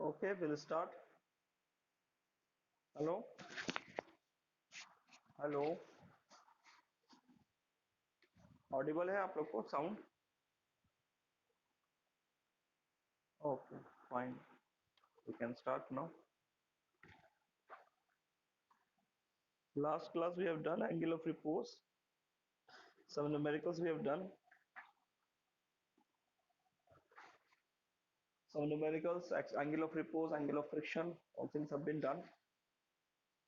Okay, we'll start. Hello, hello. Audible है आप लोग को sound? Okay, fine, we can start now. Last class we have done angle of repose, some numericals we have done, some numericals, angle of repose, angle of friction, all things have been done.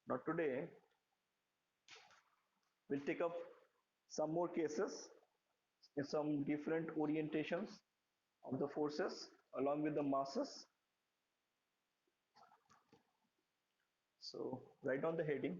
Now today we'll take up some more cases in some different orientations of the forces along with the masses. So write down the heading.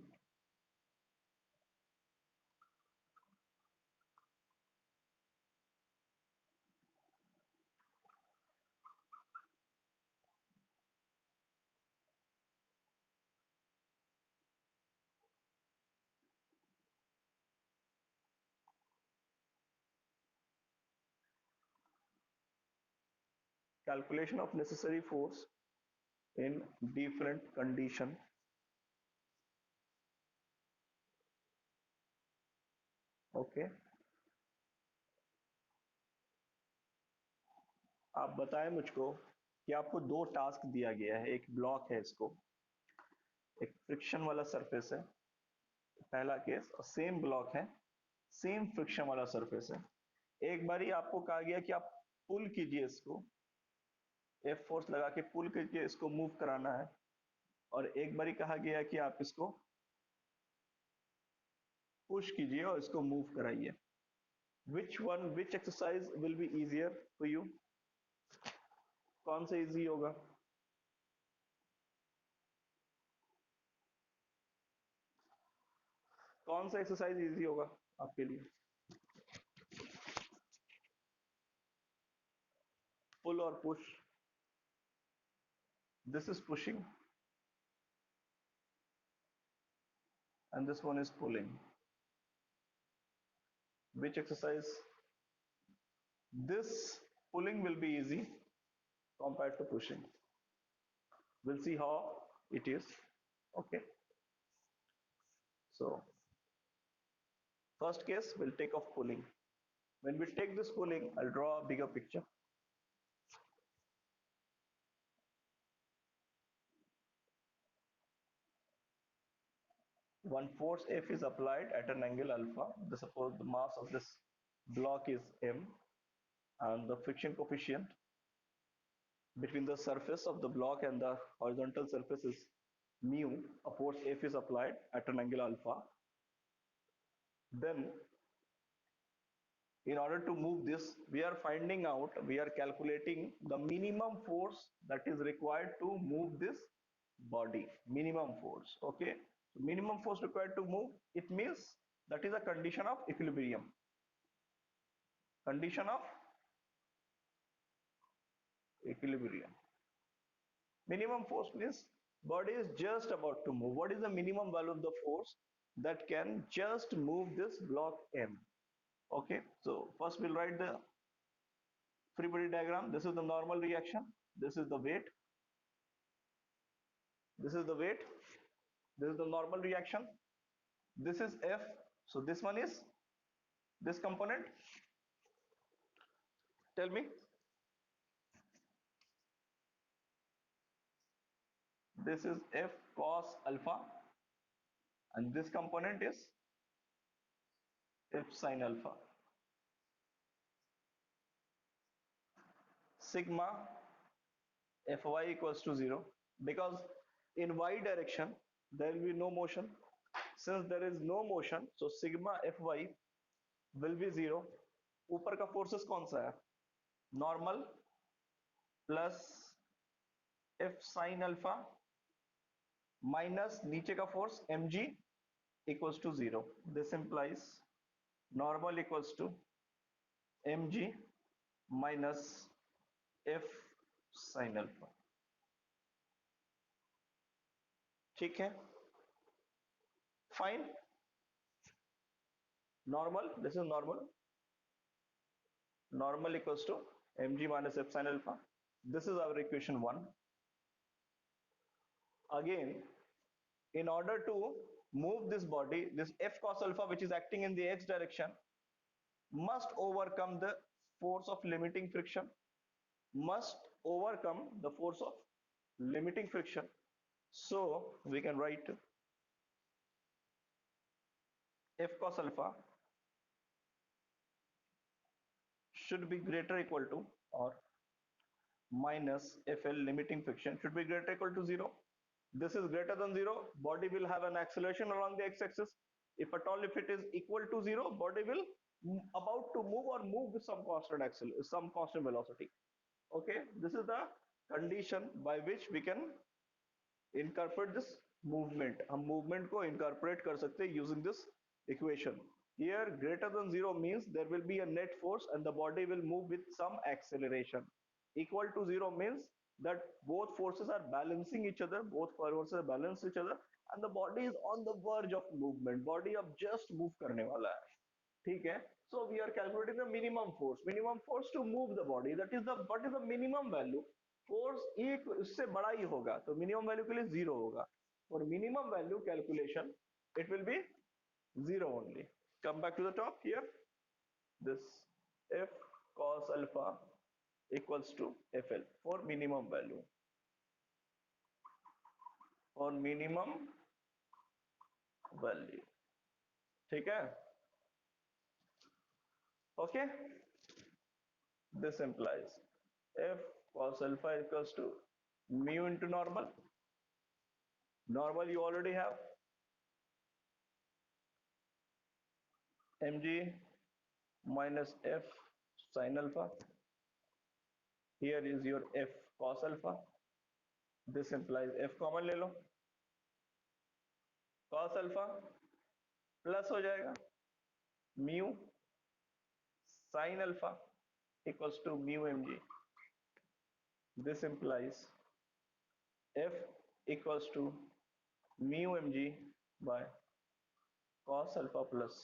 Calculation of necessary force in different condition. Okay, आप बताएं मुझको कि आपको दो task दिया गया है। एक ब्लॉक है, इसको एक फ्रिक्शन वाला सरफेस है, पहला केस, और सेम ब्लॉक है, सेम फ्रिक्शन वाला सरफेस है। एक बार ही आपको कहा गया कि आप पुल कीजिए इसको, एफ फोर्स लगा के पुल करके इसको मूव कराना है, और एक बार ही कहा गया कि आप इसको पुश कीजिए और इसको मूव कराइए। विच exercise will be easier for you? कौन सा इजी होगा? कौन सा एक्सरसाइज इजी होगा आपके लिए? पुल और push? This is pushing and this one is pulling. Which exercise? This pulling will be easy compared to pushing. We'll see how it is. Okay. So first case, we'll take off pulling. When we take this pulling, I'll draw a bigger picture. One force F is applied at an angle alpha. Suppose the mass of this block is m, and the friction coefficient between the surface of the block and the horizontal surface is mu. A force F is applied at an angle alpha. Then in order to move this, we are finding out, we are calculating the minimum force that is required to move this body. Minimum force. Okay, so minimum force required to move, it means that is a condition of equilibrium. Condition of equilibrium. Minimum force means body is just about to move. What is the minimum value of the force that can just move this block M? Okay, so first we'll write the free body diagram. This is the normal reaction, this is the weight, this is the weight, this is the normal reaction, this is F. So this one is this component. Tell me. This is F cos alpha, and this component is F sin alpha. Sigma Fy equals to 0, because in y direction there will be no motion. Since there is no motion, so sigma Fy will be 0. ऊपर का forces कौन सा है? Normal plus F sine alpha minus नीचे का force mg equals to 0. This implies normal equals to mg minus F sine alpha. ठीक है, fine. Normal, this is normal, normal equals to mg minus f sin alpha. This is our equation 1. Again, in order to move this body, this F cos alpha, which is acting in the x direction, must overcome the force of limiting friction, must overcome the force of limiting friction. So we can write F cos alpha should be greater equal to or minus FL limiting friction should be greater equal to 0. This is greater than 0, body will have an acceleration along the x-axis. If at all if it is equal to 0, body will about to move or move with some constant velocity. Okay, this is the condition by which we can incorporate this movement. हम movement को incorporate कर सकते हैं using this equation. Here greater than 0 means there will be a net force and the body will move with some acceleration. Equal to 0 means that both forces are balancing each other, both forces are balance each other and the body is on the verge of movement. Body अब just move करने वाला है. ठीक है, so we are calculating the minimum force to move the body, that is the what is the minimum value. Force एक उससे बड़ा ही होगा तो मिनिमम वैल्यू के लिए जीरो होगा और minimum value calculation it will be zero only. Come back to the top here, this f cos alpha equals to fl for minimum value, for minimum value. ठीक है, okay, this implies f cos alpha equals to mu into normal. Normal you already have, mg minus f sin alpha. Here is your f cos alpha. This implies f common ले लो, cos alpha plus हो जाएगा mu sin alpha equals to mu mg. This implies f equals to mu mg by cos alpha plus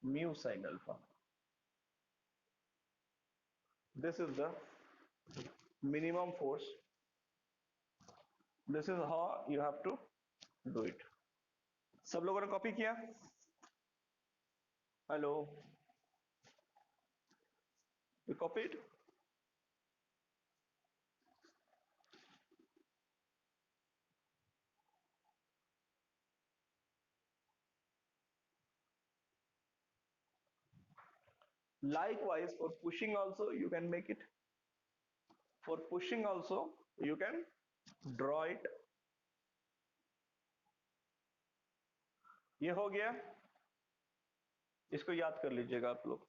mu sin alpha. This is the minimum force. This is how you have to do it. सब लोगों ने copy किया? Hello, you copied? Likewise, for pushing also you can make it. For pushing also you can draw it. ये हो गया, इसको याद कर लीजिएगा आप लोग.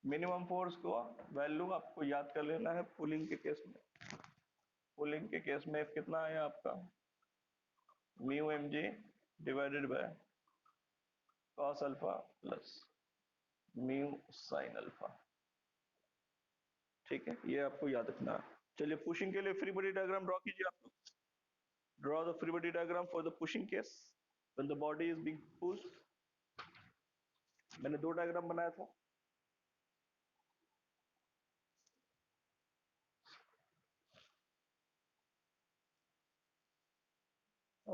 मिनिमम फोर्स को वैल्यू आपको याद कर लेना है पुलिंग के केस में. पुलिंग के केस में कितना है आपका mu M G divided by cos alpha plus mu sine alpha. ठीक है, ये आपको याद रखना है. चलिए पुशिंग के लिए फ्री बॉडी डायग्राम ड्रॉ कीजिए आप लोग. Draw the free body diagram for the pushing case when the body is being pushed. मैंने दो डायग्राम बनाया था.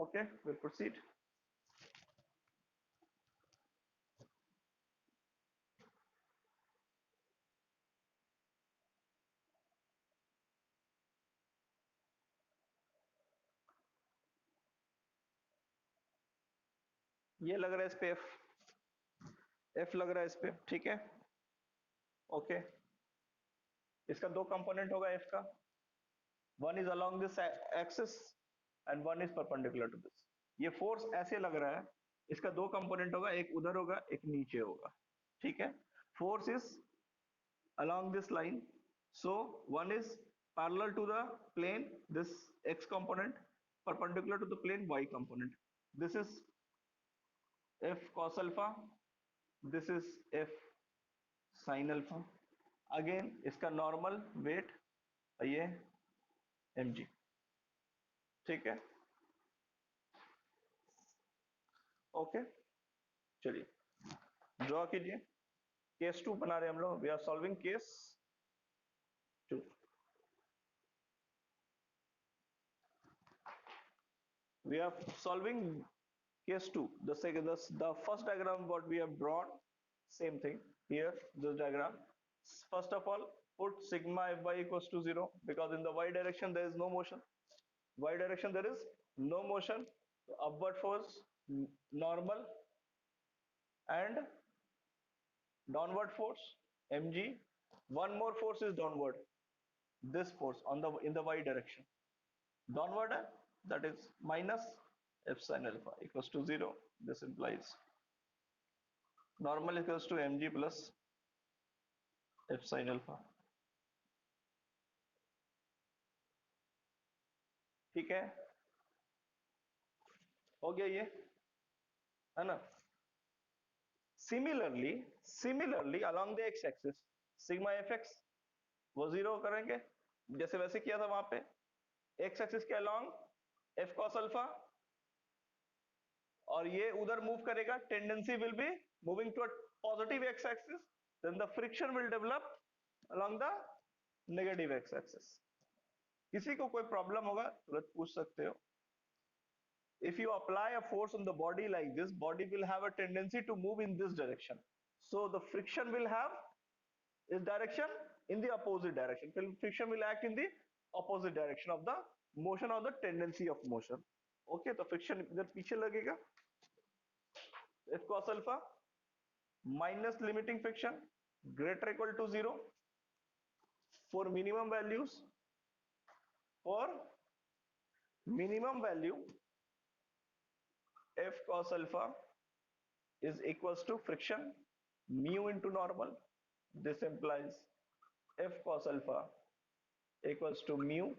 Okay, will proceed. ये लग रहा है इस पे एफ लग रहा है इस पे. ठीक है, ओके. इसका दो कंपोनेंट होगा एफ का. One is along this axis and one is perpendicular to this. ये फोर्स ऐसे लग रहा है, इसका दो कंपोनेंट होगा, एक उधर होगा एक नीचे होगा. ठीक है, force is along this line, so one is parallel to the plane, this x component, perpendicular to the plane y component. This is f cos alpha, this is f sin alpha. Again इसका normal weight ये mg. ठीक है, okay. चलिए draw कीजिए. Case 2 बना रहे हैं हम लोग. We are solving case 2. We are solving case 2. The first diagram what we have drawn, same thing here, this diagram. First of all, put sigma Fy equals to 0 because in the y direction there is no motion. Y direction there is no motion. So upward force normal and downward force mg. One more force is downward. This force on the in the y direction. Downward, that is minus f sin alpha equals to 0. This implies normal equals to mg plus f sin alpha. ठीक है, हो गया ये, है ना? Similarly along the x axis sigma fx वो zero करेंगे जैसे वैसे किया था वहां पे, x एक्सिस के along f cos अल्फा, और ये उधर मूव करेगा, tendency will be moving to positive x axis, then the friction will develop along the negative x axis. किसी को कोई प्रॉब्लम होगा तुरंत पूछ सकते हो. If you apply a force on the body like this, body will have a tendency to move in this direction. So the friction will have its direction in the opposite direction. Friction will act in the opposite direction of the motion or the tendency of motion. Okay, तो friction इधर पीछे लगेगा. F cos alpha minus limiting friction greater equal to 0 for minimum values. For minimum value, F cos alpha is equals to friction mu into normal. This implies F cos alpha equals to mu.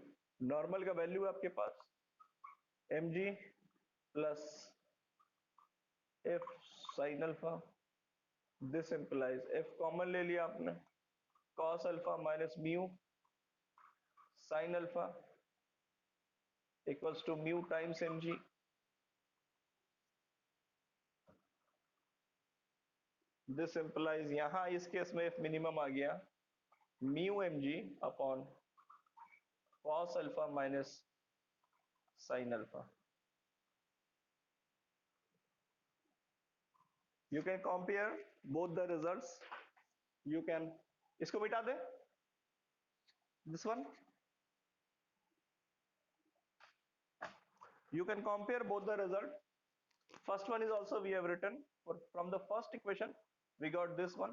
Normal का value है आपके पास mg plus f sin alpha. This implies f common ले लिया आपने, cos alpha minus mu sin alpha equals to mu times mg. This implies यहां इस case में f minimum आ गया mu mg upon cos alpha minus sin alpha. You can compare both the results. You can, इसको मिटा दे, this one. You can compare both the result. First one is also we have written from the first equation we got this one.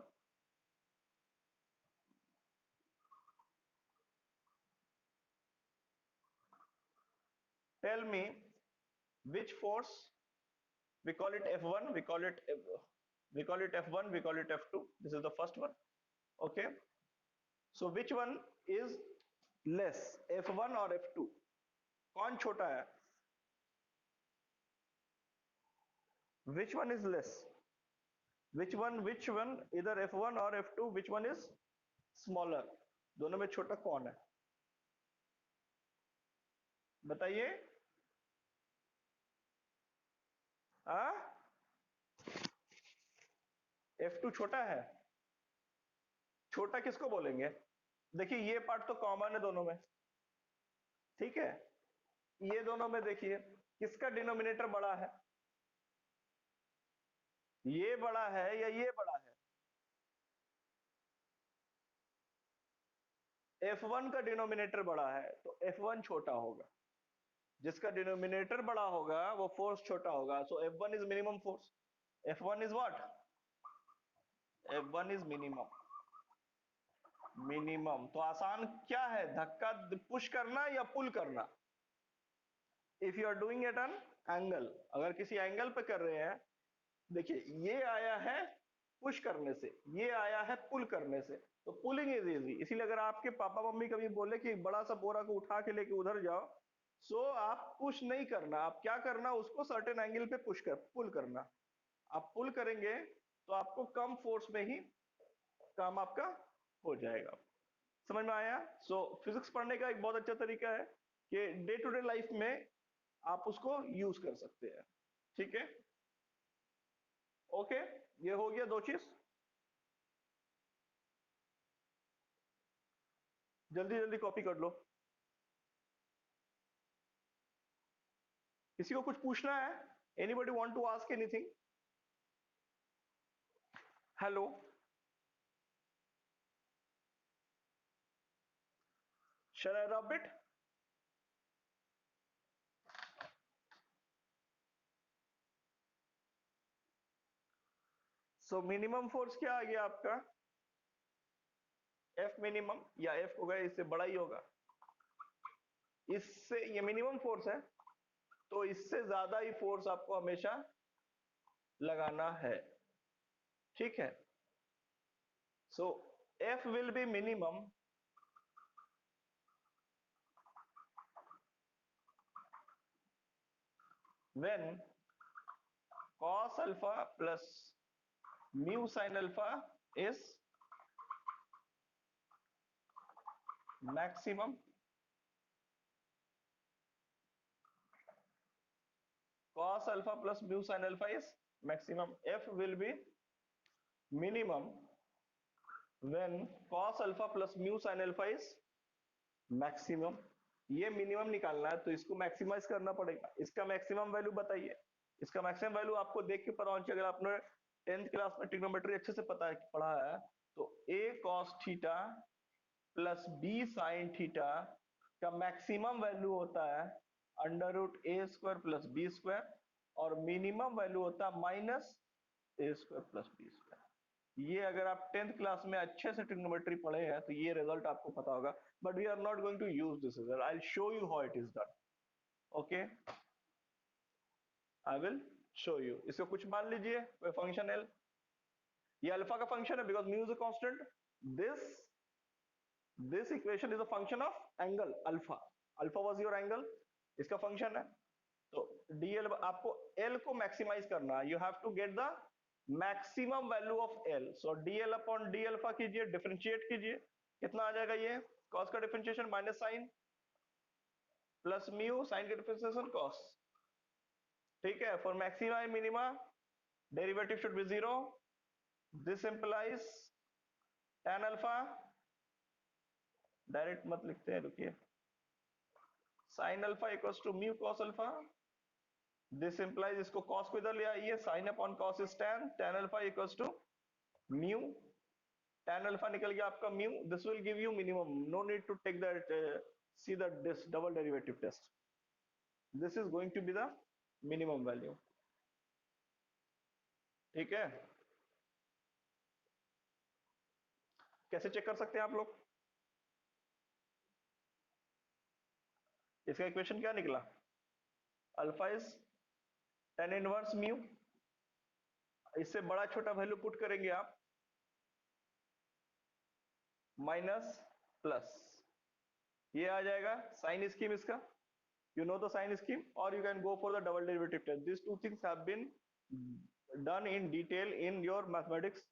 Tell me which force, we call it F1, we call it F1, we call it F2. This is the first one. Okay, so which one is less, F1 or F2? कौन छोटा है? Which one is less? Which one either F1 or F2, which one is smaller? दोनों में छोटा कौन है बताइए. F2 छोटा है. छोटा किसको बोलेंगे? देखिए ये पार्ट तो कॉमन है दोनों में, ठीक है. ये दोनों में देखिए किसका डिनोमिनेटर बड़ा है, ये बड़ा है या ये बड़ा है? F1 का डिनोमिनेटर बड़ा है तो F1 छोटा होगा. जिसका डिनोमिनेटर बड़ा होगा वो फोर्स छोटा होगा. सो F1 is minimum force. F1 is what? F1 is minimum. तो आसान क्या है, धक्का पुश करना या पुल करना? If you are doing at an angle, अगर किसी एंगल पे कर रहे हैं, देखिए ये आया है पुश करने से, ये आया है पुल करने से, तो पुलिंग इज इजी. इसीलिए अगर आपके पापा मम्मी कभी बोले कि बड़ा सा बोरा को उठा के लेके उधर जाओ, सो आप पुश नहीं करना, आप क्या करना, उसको सर्टेन एंगल पे पुल करना. आप पुल करेंगे तो आपको कम फोर्स में ही काम आपका हो जाएगा. समझ में आया? सो फिजिक्स पढ़ने का एक बहुत अच्छा तरीका है कि डे टू डे लाइफ में आप उसको यूज कर सकते हैं. ठीक है, ओके, ये हो गया दो चीज. जल्दी जल्दी कॉपी कर लो. किसी को कुछ पूछना है? Anybody want to ask anything? Hello, shall I rub it? So minimum force क्या आ गया आपका? एफ मिनिमम, या एफ होगा इससे बड़ा ही होगा, इससे ये मिनिमम फोर्स है, तो इससे ज्यादा ही फोर्स आपको हमेशा लगाना है, ठीक है? So F will be minimum when cos alpha plus mu sin alpha is maximum. Cos alpha plus mu sin alpha is maximum. F will be minimum when cos alpha plus mu sin alpha is maximum. ये minimum निकालना है तो इसको maximise करना पड़ेगा। इसका maximum value बताइए। इसका मैक्सिमम वैल्यू आपको देख के पता होना चाहिए। अगर आपने 10th क्लास में ट्रिग्नोमेट्री अच्छे से पढ़ा है तो a cos theta plus b sin theta का मैक्सिमम वैल्यू होता है अंडर रूट ए स्क्वायर प्लस बी स्क्वायर, और मिनिमम वैल्यू होता है माइनस ए स्क्वायर प्लस बी स्क्वायर। ये अगर आप 10th क्लास में अच्छे से ट्रिग्नोमेट्री पढ़े हैं तो ये रिजल्ट आपको पता होगा, but we are not going to use this result. I will show you how it is done. Okay, I will show you. इसको कुछ मान लीजिए कोई फंक्शन एल, ये अल्फा का फंक्शन है because mu is a constant. This equation is a function of angle alpha. Alpha was your angle, इसका function है। तो डीएल आपको एल को मैक्सिमाइज करना है, you have to get the maximum value of L. So DL upon D alpha कीजिए, differentiate कीजिए, कितना आ जाएगा? ये कॉस का differentiation minus sine plus mu, sine का डिफरेंशिएशन कॉस, ठीक है? For maxima and minima derivative should be zero. This implies tan alpha, direct मत लिखते हैं, रुकिए, sine alpha equals to mu cos alpha. This implies, इसको cos को इधर ले आइए, sine upon cos is tan, tan alpha equals to mu, tan alpha निकल गया आपका mu. This will give you minimum, no need to take that see the this double derivative test. This is going to be the minimum value, ठीक है? कैसे check कर सकते हैं आप लोग? इसका इक्वेशन क्या निकला? Alpha is tan inverse mu, इससे बड़ा छोटा वैल्यू पुट करेंगे आप, माइनस प्लस, ये आ जाएगा साइन स्कीम इसका, you know the sign scheme, or you can go for the double derivative test. These two things have been done in detail in your mathematics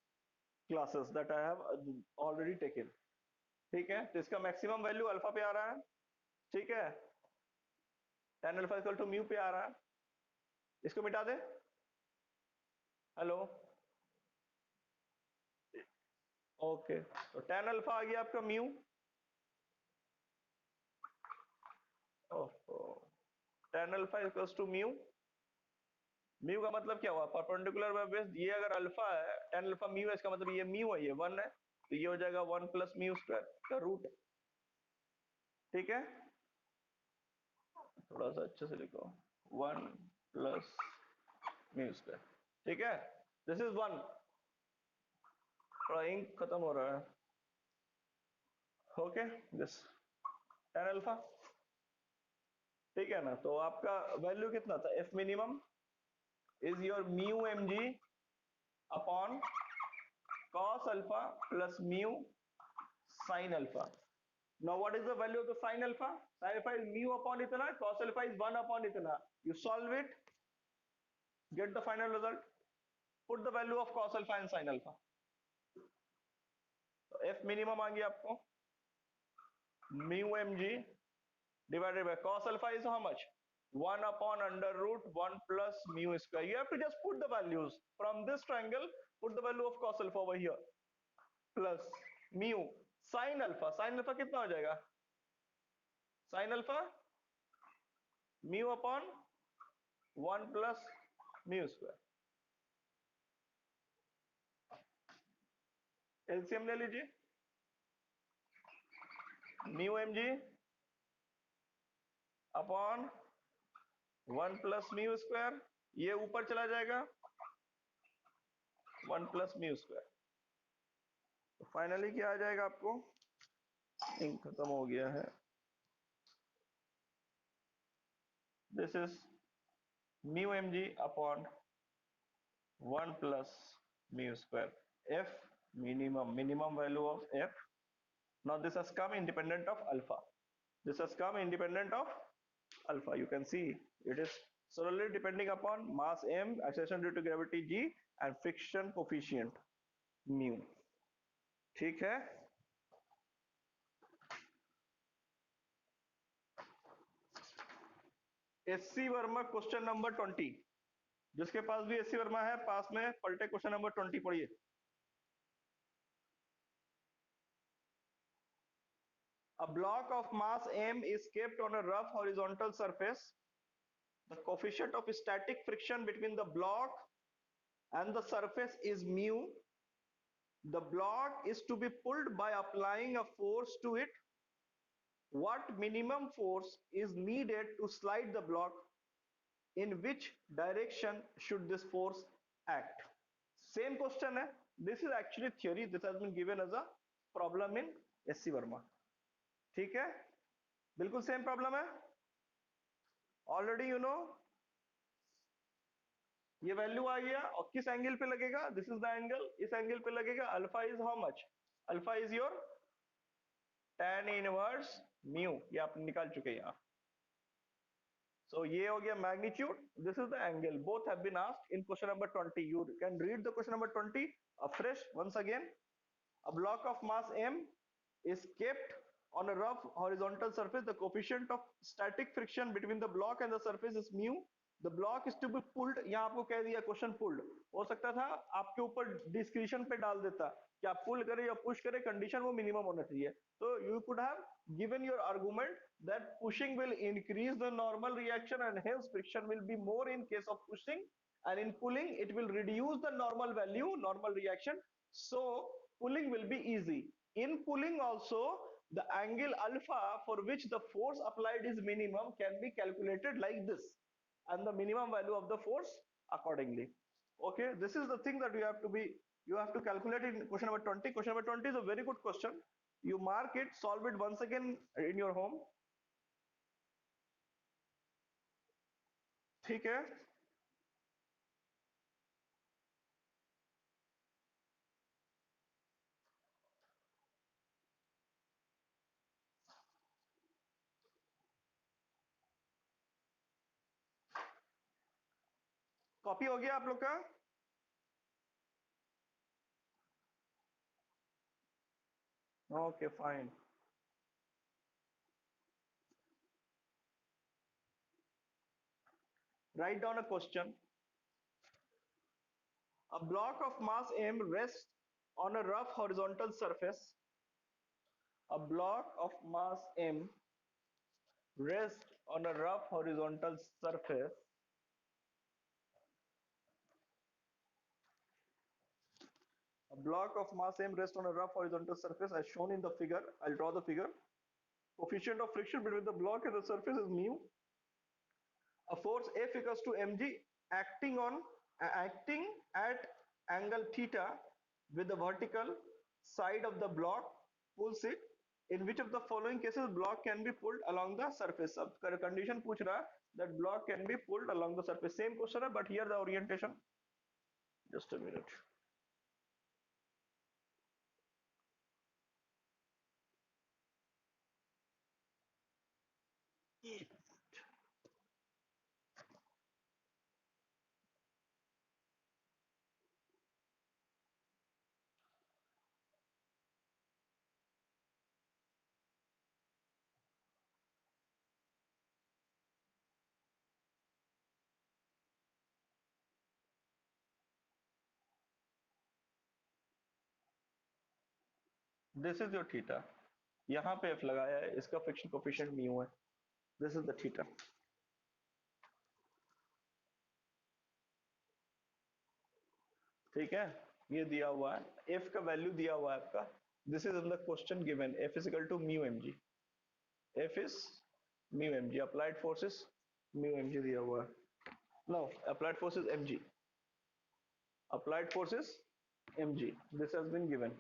classes that I have already taken, ठीक है? तो इसका maximum value alpha पे आ रहा है, ठीक है? tan alpha equal to mu पे आ रहा है। इसको मिटा दे, हेलो, ओके। तो tan अल्फा आ गया आपका म्यू, ओहो, tan alpha equals to mu. Mu का मतलब क्या हुआ? Perpendicular by base. ये अगर अल्फा है, tan अल्फा म्यू है, इसका मतलब ये म्यू है, ये 1 है, तो ये हो जाएगा 1 प्लस म्यू स्क्वायर का रूट, ठीक है? थोड़ा सा अच्छे से लिखो, 1 प्लस म्यू स्क्वायर, ठीक है? This is 1। थोड़ा इंक खत्म हो रहा है, ओके? दिस tan अल्फा, ठीक है ना? तो आपका वैल्यू कितना था? F minimum is your mu M G upon cos alpha plus mu sin alpha. Now what is the value of the sin alpha? Sin alpha is mu upon itna, cos alpha is 1 upon itna. You solve it, get the final result, put the value of cos alpha and sin alpha. तो f minimum आ गया आपको mu mg divided by cos alpha is how much? 1 upon under root 1 plus mu square. You have to just put the values from this triangle, put the value of cos alpha over here, plus mu sin alpha. Sin alpha कितना हो जाएगा? sin alpha mu upon 1 plus mu square. LCM ले लीजिए, mu M G upon 1 plus mu square, ये ऊपर चला जाएगा 1 plus mu square. तो फाइनली क्या आ जाएगा आपको, इंक खत्म हो गया है, this is mu M G upon 1 plus mu square. F minimum value of F. Now this has come independent of alpha. This has come independent of alpha. You can see it is solely depending upon mass m, acceleration due to gravity g, and friction coefficient mu. ठीक है, SC Verma question number 20। जिसके पास भी SC Verma है पास में पलटे question number 20 पढ़िए। A block of mass m is kept on a rough horizontal surface. The coefficient of static friction between the block and the surface is mu. The block is to be pulled by applying a force to it. What minimum force is needed to slide the block? In which direction should this force act? Same question है. This is actually theory. This has been given as a problem in SC Verma. ठीक है, बिल्कुल same problem है, already you know. ये value आ गया और किस angle पे लगेगा, दिस इज द एंगल, इस एंगल पे लगेगा। Alpha is how much, alpha is your tan inverse mu, ये आप निकाल चुके हैं यहाँ। सो ये हो गया magnitude, this is the angle, both have been asked in question number 20। You can read the question number 20 afresh once again. A block of mass m is kept on a rough horizontal surface. The coefficient of static friction between the block and the surface is mu. The block is to be pulled. यहाँ आपको कह दिया question pulled, हो सकता था आपके ऊपर description पे डाल देता कि आप पुल करें या पुश करें, कंडीशन वो मिनिमम होना चाहिए। तो you could have given your argument that pushing will increase the normal reaction and hence friction will be more in case of pushing, and in pulling it will reduce the normal value, normal reaction, so pulling will be easy. In pulling also, the angle alpha for which the force applied is minimum can be calculated like this, and the minimum value of the force accordingly. Okay, this is the thing that you have to calculate in question number 20. Question number 20 is a very good question. You mark it, solve it once again in your home. ठीक है, copy हो गया आप लोग का? Okay fine. Write down a question. A block of mass m rests on a rough horizontal surface. A block of mass m rests on a rough horizontal surface. A block of mass m rests on a rough horizontal surface as shown in the figure. I'll draw the figure. Coefficient of friction between the block and the surface is mu. A force F equals to mg acting at angle theta with the vertical side of the block pulls it. In which of the following cases block can be pulled along the surface? अब condition पूछ रहा है that block can be pulled along the surface. Same question है, but here the orientation. Just a minute. This is your theta. यहाँ पे F लगाया है, इसका फ्रिक्शन कोफिशिएंट म्यू है। This is the theta. ठीक है, ये दिया हुआ है, एफ का वैल्यू दिया हुआ है आपका, this is in the question given, F is equal to mu M G, F is mu M G, applied forces mu M G दिया हुआ है, no applied forces M G, applied forces M G, this has been given,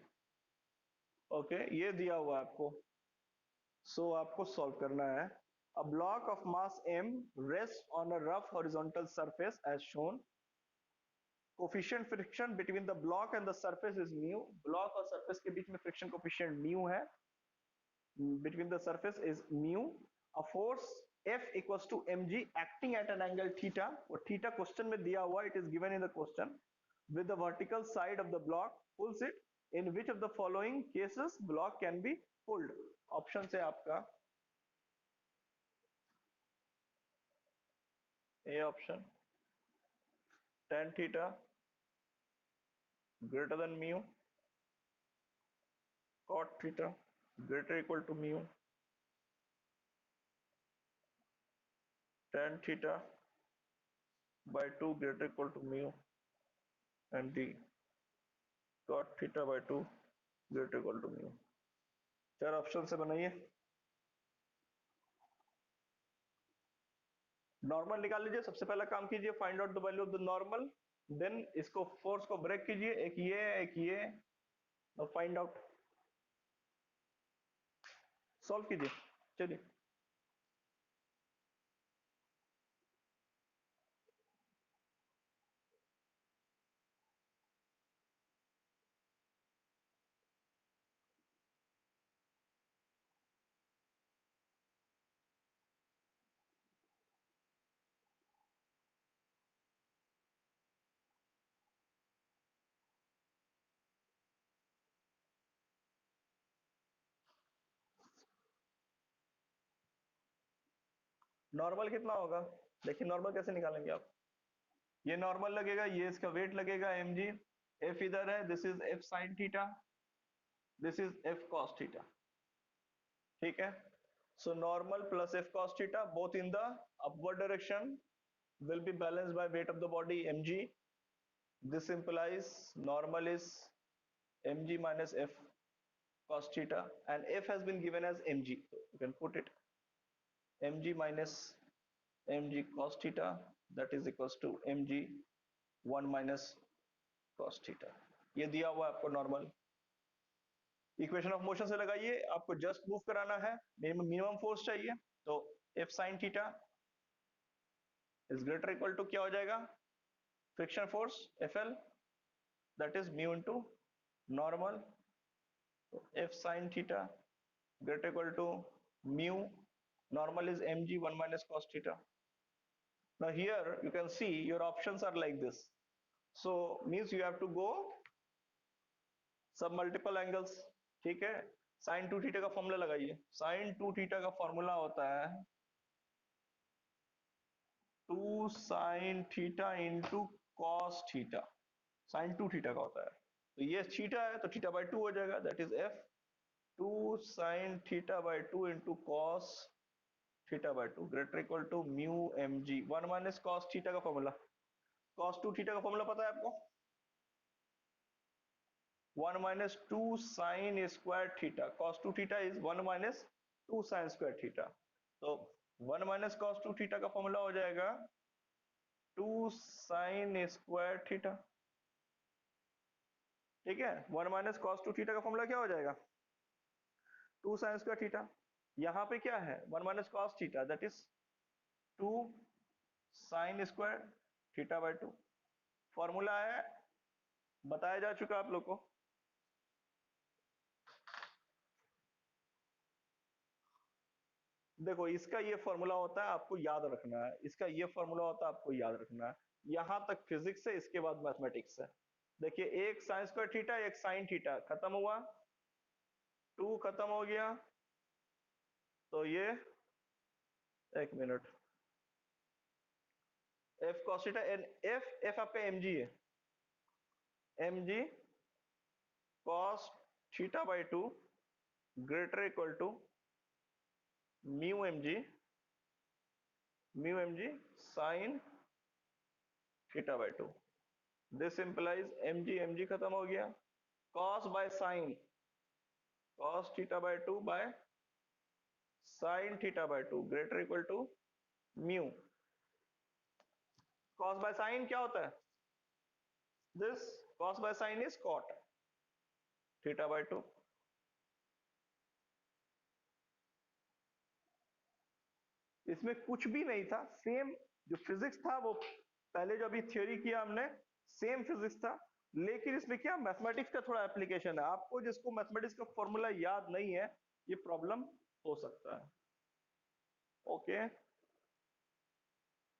okay, ये दिया हुआ है आपको, सो आपको solve करना है, a block of mass m rests on a rough horizontal surface as shown, coefficient friction between the block and the surface is mu, block और surface के बीच में फ्रिक्शन कोफिशिएंट म्यू है, between the surface is mu, a force F equals to mg acting at an angle theta, और theta question में दिया हुआ, it is given in the question, with the vertical side of the block pulls it, in which of the following cases block can be pulled, option है आपका A option, tan theta greater than mu, cot theta greater equal to mu, tan theta by 2 greater equal to mu, and D cot theta by 2 greater equal to mu, चार option से बनाइए, normal निकाल लीजिए, सबसे पहला काम कीजिए, find out the value of the normal, then इसको फोर्स को ब्रेक कीजिए, एक ये और फाइंड आउट, सॉल्व कीजिए, चलिए, नॉर्मल कितना होगा, देखिए नॉर्मल कैसे निकालेंगे आप, ये नॉर्मल लगेगा, ये इसका वेट लगेगा एम जी, एफ इधर है, this is F sine theta, this is F cos theta, ठीक है, so normal plus f cos theta both in the upward direction will be balanced by weight of the body mg, this implies normal is mg minus f cos theta, and f has been given as mg, so you can put it mg minus mg cos theta, that is equals to mg 1 minus cos theta, ये दिया हुआ है आपको normal, equation of motion से लगाइए, आपको just move कराना है, मिनिमम फोर्स चाहिए, तो F sine theta is greater equal to क्या हो जाएगा, friction force F L, that is mu into normal, F sine theta greater equal to mu, normal is mg 1 minus cos theta. Now here you can see your options are like this, so means you have to go सब multiple angles, ठीक है, sine two theta का formula लगाइए, sine two theta का formula होता है two sine theta into cos theta, sine two theta का होता है, तो ये थीटा है तो थीटा बाई टू हो जाएगा, that is F two sine theta by two into cos theta by two greater equal to mu M G, one minus cos theta का फॉर्मूला, कॉस टू थीटा का formula पता है आपको, one minus two sine square theta, cos two theta is one minus two sine square theta, तो one minus cos two theta का formula हो जाएगा two sine square theta, ठीक है, one minus cos two theta का formula क्या हो जाएगा, टू साइन स्क्वायर थीटा, यहाँ पे क्या है one minus cos theta, that is two sine square theta by two, formula है, बताया जा चुका आप लोग को, देखो इसका ये फॉर्मूला होता है, आपको याद रखना है, इसका ये फॉर्मूला होता है, आपको याद रखना है, यहां तक फिजिक्स है, इसके बाद मैथमेटिक्स है, देखिए एक साइन स्क्वायर थीटा, एक साइन थीटा, खत्म हुआ, टू खत्म हो गया, तो ये एक minute, F cos theta N, F F आपका एम जी है, M G cos theta by two greater equal to mu M G sine theta by two, this implies mg खत्म हो गया, cos by sine, cos theta by 2 by sine theta by 2 greater equal to mu. cos by sign क्या होता है? This cos by sign is cot theta by 2। इसमें कुछ भी नहीं था, सेम जो फिजिक्स था वो पहले जो अभी थ्योरी किया हमने, सेम फिजिक्स था, लेकिन इसमें क्या मैथमेटिक्स का थोड़ा एप्लीकेशन है। आपको जिसको मैथमेटिक्स का फॉर्मूला याद नहीं है, ये प्रॉब्लम हो सकता है। ओके